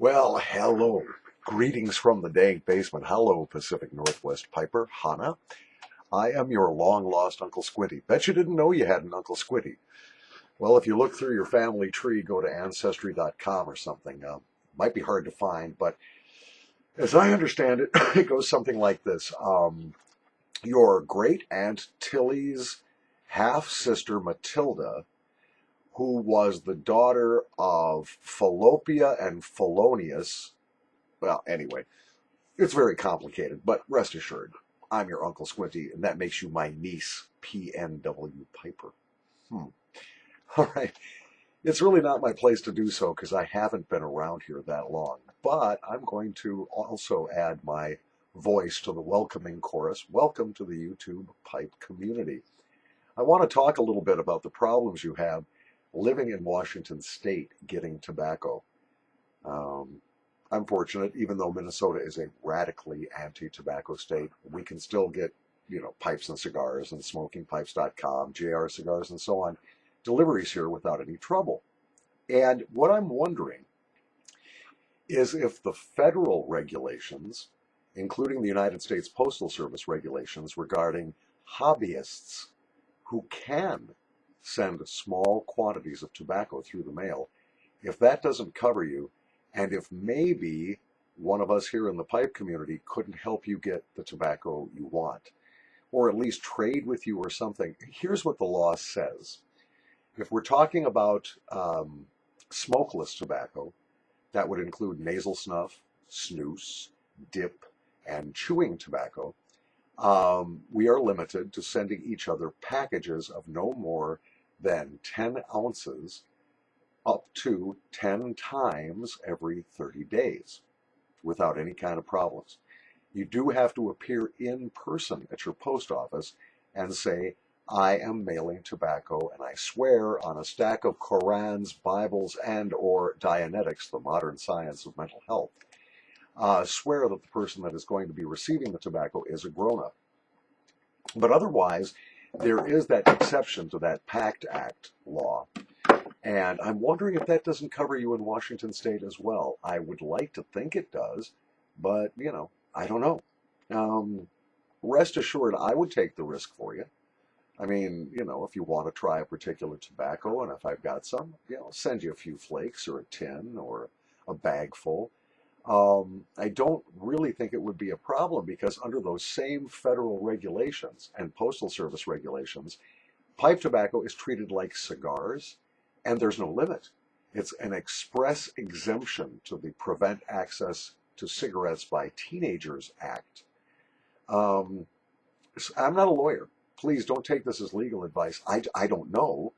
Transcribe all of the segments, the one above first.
Well, hello. Greetings from the dank basement. Hello, Pacific Northwest Piper, Hana. I am your long-lost Uncle Squinty. Bet you didn't know you had an Uncle Squinty. Well, if you look through your family tree, go to Ancestry.com or something. Might be hard to find, but as I understand it, it goes something like this. Your great-aunt Tilly's half-sister Matilda, who was the daughter of Falloppia and Philonius. Well, anyway, it's very complicated, but rest assured, I'm your Uncle Squinty, and that makes you my niece, PNW Piper. All right. It's really not my place to do so because I haven't been around here that long, but I'm going to also add my voice to the welcoming chorus. Welcome to the YouTube pipe community. I want to talk a little bit about the problems you have living in Washington State getting tobacco. I'm fortunate, even though Minnesota is a radically anti-tobacco state, we can still get, pipes and cigars and smokingpipes.com, JR Cigars, and so on, deliveries here without any trouble. And what I'm wondering is if the federal regulations, including the United States Postal Service regulations regarding hobbyists who can send small quantities of tobacco through the mail, if that doesn't cover you, and if maybe one of us here in the pipe community couldn't help you get the tobacco you want, or at least trade with you or something. Here's what the law says. If we're talking about smokeless tobacco, that would include nasal snuff, snus, dip, and chewing tobacco. We are limited to sending each other packages of no more than 10 ounces up to 10 times every 30 days without any kind of problems. You do have to appear in person at your post office and say, I am mailing tobacco, and I swear on a stack of Korans, Bibles, and or Dianetics, the modern science of mental health, swear that the person that is going to be receiving the tobacco is a grown-up. But otherwise, there is that exception to that PACT Act law. And I'm wondering if that doesn't cover you in Washington State as well. I would like to think it does, but, I don't know. Rest assured, I would take the risk for you. I mean, if you want to try a particular tobacco, and if I've got some, send you a few flakes or a tin or a bag full. I don't really think it would be a problem because under those same federal regulations and Postal Service regulations, pipe tobacco is treated like cigars, and there's no limit. It's an express exemption to the Prevent Access to Cigarettes by Teenagers Act. I'm not a lawyer. Please don't take this as legal advice. I don't know.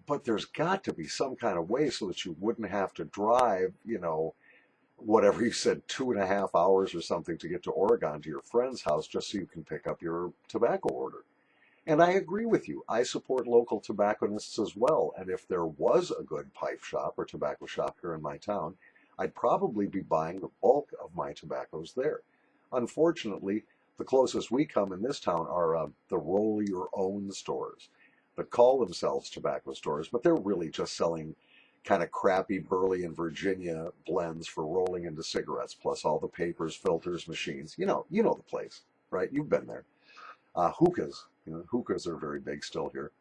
But there's got to be some kind of way so that you wouldn't have to drive, whatever you said, 2.5 hours or something to get to Oregon to your friend's house just so you can pick up your tobacco order. And I agree with you. I support local tobacconists as well. And if there was a good pipe shop or tobacco shop here in my town, I'd probably be buying the bulk of my tobaccos there. Unfortunately, the closest we come in this town are the roll your own stores that call themselves tobacco stores, but they're really just selling kind of crappy Burley and Virginia blends for rolling into cigarettes, plus all the papers, filters, machines. You know the place, right? You've been there. Hookahs. Hookahs are very big still here.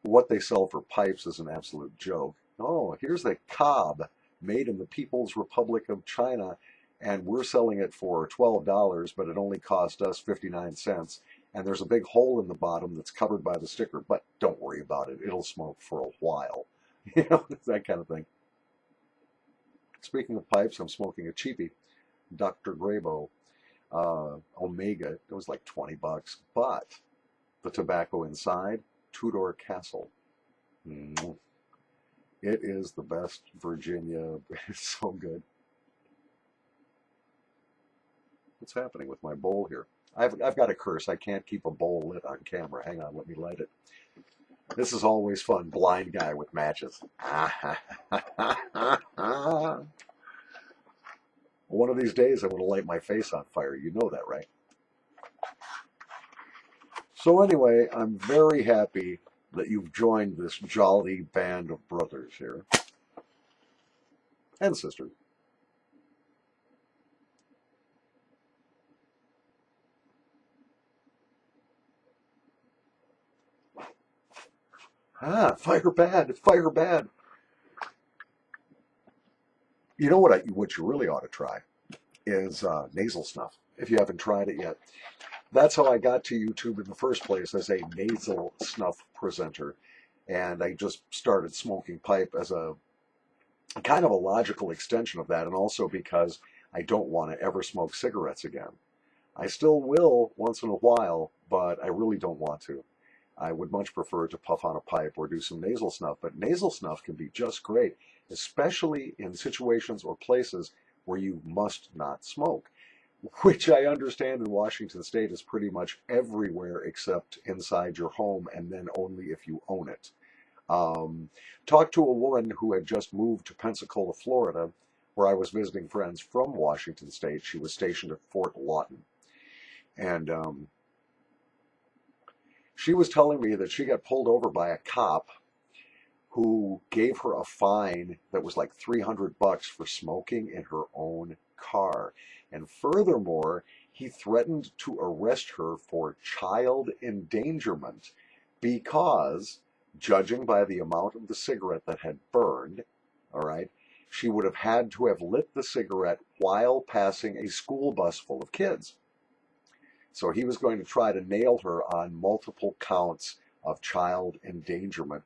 What they sell for pipes is an absolute joke. Oh, here's the cob made in the People's Republic of China, and we're selling it for $12, but it only cost us 59 cents. And there's a big hole in the bottom that's covered by the sticker, but don't worry about it. It'll smoke for a while. That kind of thing. Speaking of pipes, I'm smoking a cheapie, Dr. Grabo. Omega, it was like $20, but the tobacco inside, Tudor Castle. It is the best Virginia. It's so good. What's happening with my bowl here? I've got a curse. I can't keep a bowl lit on camera. Hang on, let me light it. This is always fun. Blind guy with matches. One of these days, I'm going to light my face on fire. You know that, right? So anyway, I'm very happy that you've joined this jolly band of brothers here. and sister. Ah, fire bad, fire bad. You know what you really ought to try is nasal snuff, if you haven't tried it yet. That's how I got to YouTube in the first place, as a nasal snuff presenter. And I just started smoking pipe as a kind of a logical extension of that, and also because I don't want to ever smoke cigarettes again. I still will once in a while, but I really don't want to. I would much prefer to puff on a pipe or do some nasal snuff, but nasal snuff can be just great, especially in situations or places where you must not smoke, which I understand in Washington State is pretty much everywhere except inside your home, and then only if you own it. Um, Talked to a woman who had just moved to Pensacola, Florida, where I was visiting friends from Washington State. She was stationed at Fort Lawton. And she was telling me that she got pulled over by a cop who gave her a fine that was like $300 for smoking in her own car. And furthermore, he threatened to arrest her for child endangerment because, judging by the amount of the cigarette that had burned, all right, she would have had to have lit the cigarette while passing a school bus full of kids. So he was going to try to nail her on multiple counts of child endangerment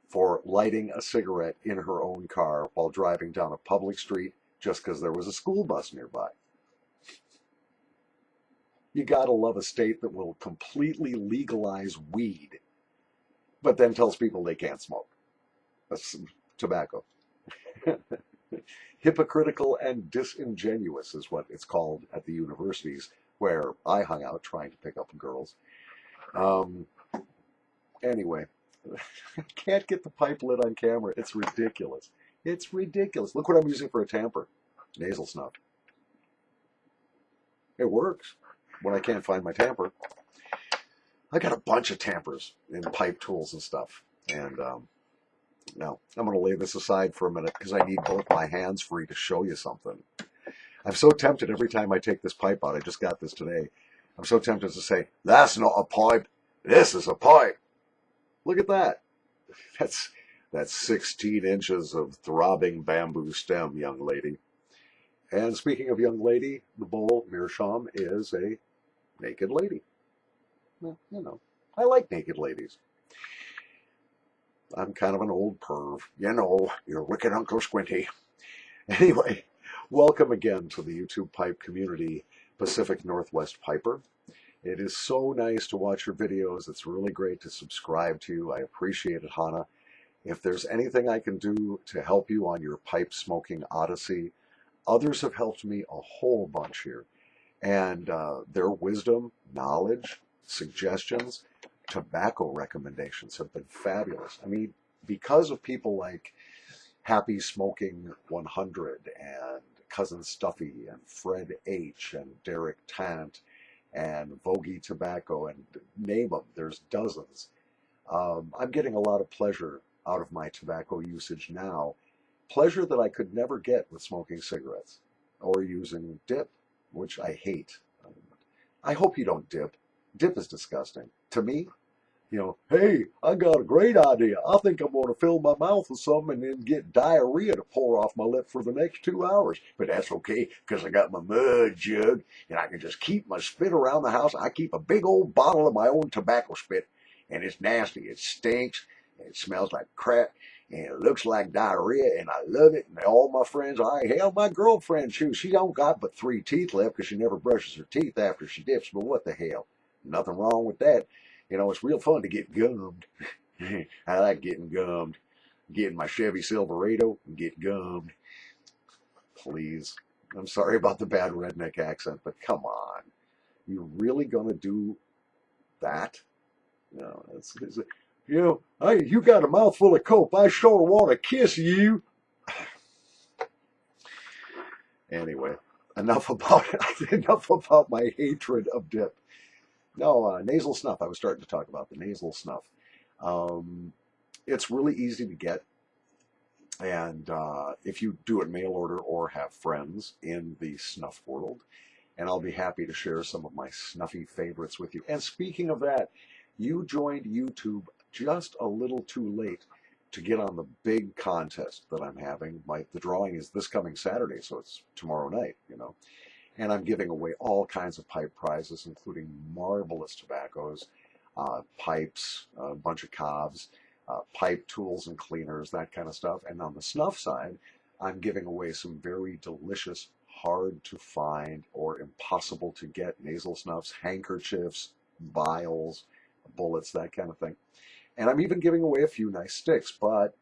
for lighting a cigarette in her own car while driving down a public street just because there was a school bus nearby. You gotta love a state that will completely legalize weed, but then tells people they can't smoke. That's tobacco. Hypocritical and disingenuous is what it's called at the universities where I hung out trying to pick up girls. Um, anyway, I can't get the pipe lit on camera. It's ridiculous. It's ridiculous. Look what I'm using for a tamper. Nasal snuff. It works when I can't find my tamper. I got a bunch of tampers and pipe tools and stuff. And now I'm going to lay this aside for a minute because I need both my hands free to show you something. I'm so tempted every time I take this pipe out. I just got this today. I'm so tempted to say, that's not a pipe. This is a pipe. Look at that. That's 16 inches of throbbing bamboo stem, young lady. And speaking of young lady, the bowl meerschaum is a naked lady. Well, you know, I like naked ladies. I'm kind of an old perv. You know, you're wicked Uncle Squinty. Anyway, welcome again to the YouTube pipe community, Pacific Northwest Piper. It is so nice to watch your videos. It's really great to subscribe to you. I appreciate it, Hannah. If there's anything I can do to help you on your pipe smoking odyssey, others have helped me a whole bunch here. And their wisdom, knowledge, suggestions, tobacco recommendations have been fabulous. I mean, because of people like Happy Smoking 100 and Cousin Stuffy and Fred H and Derek Tant and Vogie Tobacco, and name them, there's dozens. I'm getting a lot of pleasure out of my tobacco usage now. Pleasure that I could never get with smoking cigarettes or using dip, which I hate. I hope you don't dip. Dip is disgusting. To me, you know, hey, I got a great idea. I think I'm going to fill my mouth with something and then get diarrhea to pour off my lip for the next 2 hours. But that's okay, because I got my mud jug, and I can just keep my spit around the house. I keep a big old bottle of my own tobacco spit, and it's nasty. It stinks, and it smells like crap, and it looks like diarrhea, and I love it. And all my friends, hell, my girlfriend, she don't got but 3 teeth left because she never brushes her teeth after she dips, but what the hell? Nothing wrong with that. You know, it's real fun to get gummed. I like getting gummed. Getting my Chevy Silverado and get gummed. Please. I'm sorry about the bad redneck accent, but come on. You really gonna do that? No, you know, hey, you got a mouthful of coke. I sure want to kiss you. Anyway, enough about my hatred of dip. No, nasal snuff. I was starting to talk about the nasal snuff. It's really easy to get. And if you do it mail order or have friends in the snuff world, and I'll be happy to share some of my snuffy favorites with you. And speaking of that, you joined YouTube just a little too late to get on the big contest that I'm having. The drawing is this coming Saturday, so it's tomorrow night, you know. And I'm giving away all kinds of pipe prizes, including marvelous tobaccos, pipes, a bunch of cobs, pipe tools and cleaners, that kind of stuff. And on the snuff side, I'm giving away some very delicious, hard to find or impossible to get nasal snuffs, handkerchiefs, vials, bullets, that kind of thing. And I'm even giving away a few nice sticks, but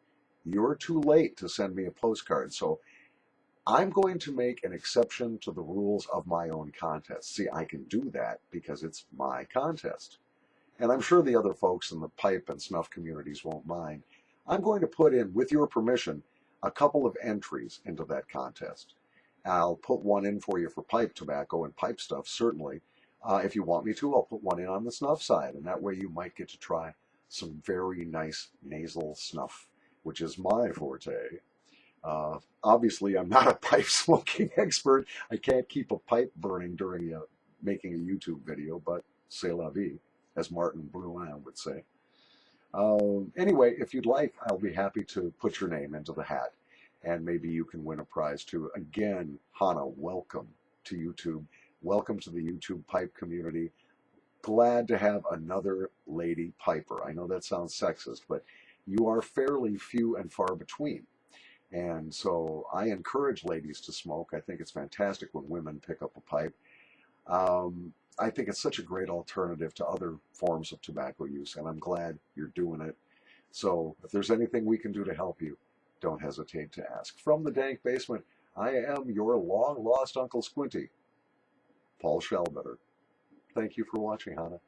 you're too late to send me a postcard. So I'm going to make an exception to the rules of my own contest. See, I can do that because it's my contest. And I'm sure the other folks in the pipe and snuff communities won't mind. I'm going to put in, with your permission, a couple of entries into that contest. I'll put one in for you for pipe tobacco and pipe stuff, certainly. If you want me to, I'll put one in on the snuff side, and that way you might get to try some very nice nasal snuff, which is my forte. Obviously, I'm not a pipe smoking expert. I can't keep a pipe burning during making a YouTube video, but c'est la vie, as Martin Brouin would say. Anyway, if you'd like, I'll be happy to put your name into the hat, and maybe you can win a prize too. Again, Hannah, welcome to YouTube. Welcome to the YouTube pipe community. Glad to have another lady piper. I know that sounds sexist, but you are fairly few and far between. And so I encourage ladies to smoke. I think it's fantastic when women pick up a pipe. I think it's such a great alternative to other forms of tobacco use, and I'm glad you're doing it. So if there's anything we can do to help you, don't hesitate to ask. From the dank basement, I am your long-lost Uncle Squinty, Paul Shellbetter. Thank you for watching, Hannah.